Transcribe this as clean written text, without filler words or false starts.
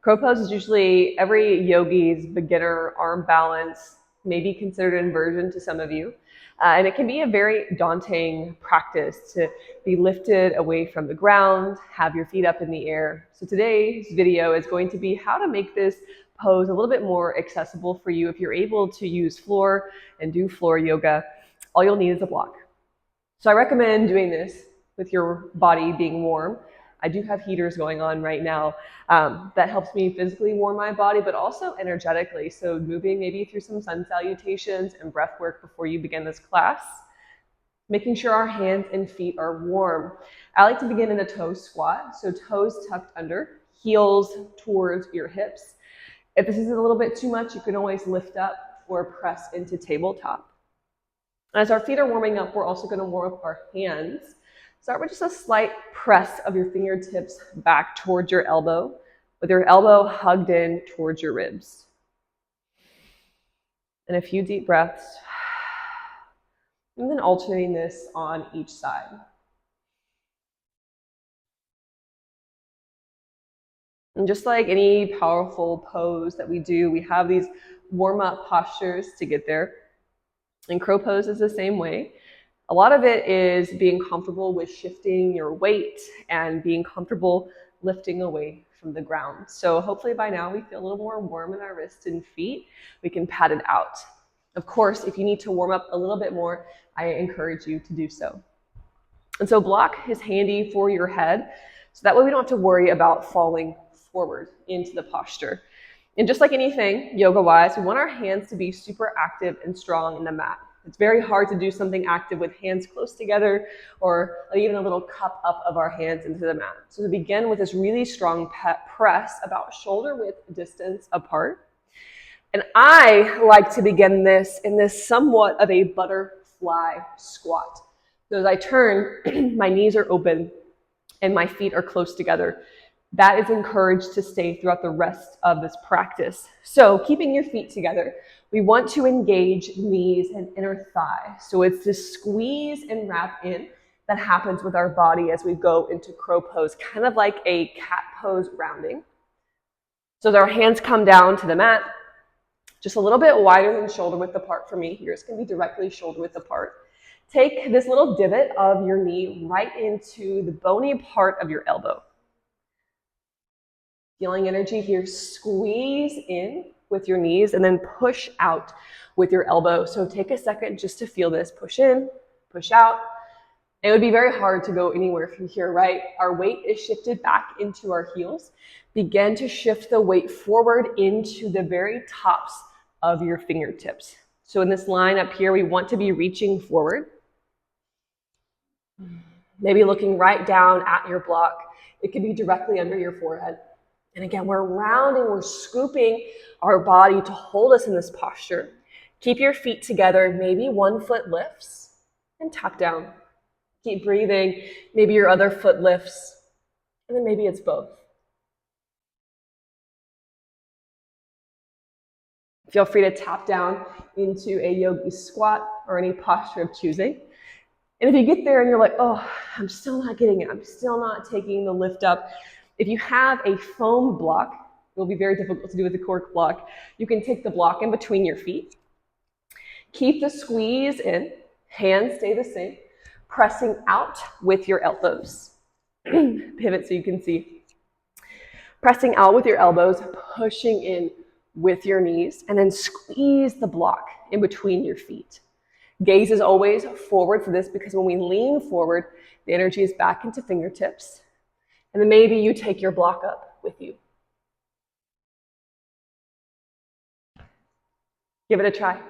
Crow pose is usually every yogi's beginner arm balance, maybe considered inversion to some of you. And it can be a very daunting practice to be lifted away from the ground, have your feet up in the air. So today's video is going to be how to make this pose a little bit more accessible for you. If you're able to use floor and do floor yoga, all you'll need is a block. So I recommend doing this with your body being warm. I do have heaters going on right now. That helps me physically warm my body, but also energetically. So moving maybe through some sun salutations and breath work before you begin this class. Making sure our hands and feet are warm. I like to begin in a toe squat. So toes tucked under, heels towards your hips. If this is a little bit too much, you can always lift up or press into tabletop. As our feet are warming up, we're also going to warm up our hands. Start with just a slight press of your fingertips back towards your elbow, with your elbow hugged in towards your ribs. And a few deep breaths. And then alternating this on each side. And just like any powerful pose that we do, we have these warm-up postures to get there. And crow pose is the same way. A lot of it is being comfortable with shifting your weight and being comfortable lifting away from the ground. So hopefully by now we feel a little more warm in our wrists and feet. We can pat it out. Of course, if you need to warm up a little bit more, I encourage you to do so. And so block is handy for your head, so that way we don't have to worry about falling forward into the posture. And just like anything, yoga-wise, we want our hands to be super active and strong in the mat. It's very hard to do something active with hands close together or even a little cup up of our hands into the mat. So to begin with this really strong press about shoulder width distance apart. And I like to begin this in this somewhat of a butterfly squat. So as I turn, my knees are open and my feet are close together. That is encouraged to stay throughout the rest of this practice. So keeping your feet together, we want to engage knees and inner thigh. So it's this squeeze and wrap in that happens with our body as we go into crow pose, kind of like a cat pose rounding. So as our hands come down to the mat, just a little bit wider than shoulder width apart for me here. It's going to be directly shoulder width apart. Take this little divot of your knee right into the bony part of your elbow. Feeling energy here, squeeze in with your knees and then push out with your elbow. So take a second just to feel this. Push in, push out. It would be very hard to go anywhere from here, right? Our weight is shifted back into our heels. Begin to shift the weight forward into the very tops of your fingertips. So in this line up here, we want to be reaching forward. Maybe looking right down at your block. It could be directly under your forehead. And again, we're rounding, we're scooping our body to hold us in this posture. Keep your feet together. Maybe one foot lifts and tuck down. Keep breathing. Maybe your other foot lifts. And then maybe it's both. Feel free to tap down into a yogi squat or any posture of choosing. And if you get there and you're like, oh, I'm still not getting it, I'm still not taking the lift up, if you have a foam block, it will be very difficult to do with a cork block. You can take the block in between your feet. Keep the squeeze in. Hands stay the same. Pressing out with your elbows. Pivot so you can see. Pressing out with your elbows, pushing in with your knees, and then squeeze the block in between your feet. Gaze is always forward for this because when we lean forward, the energy is back into fingertips. And then maybe you take your block up with you. Give it a try.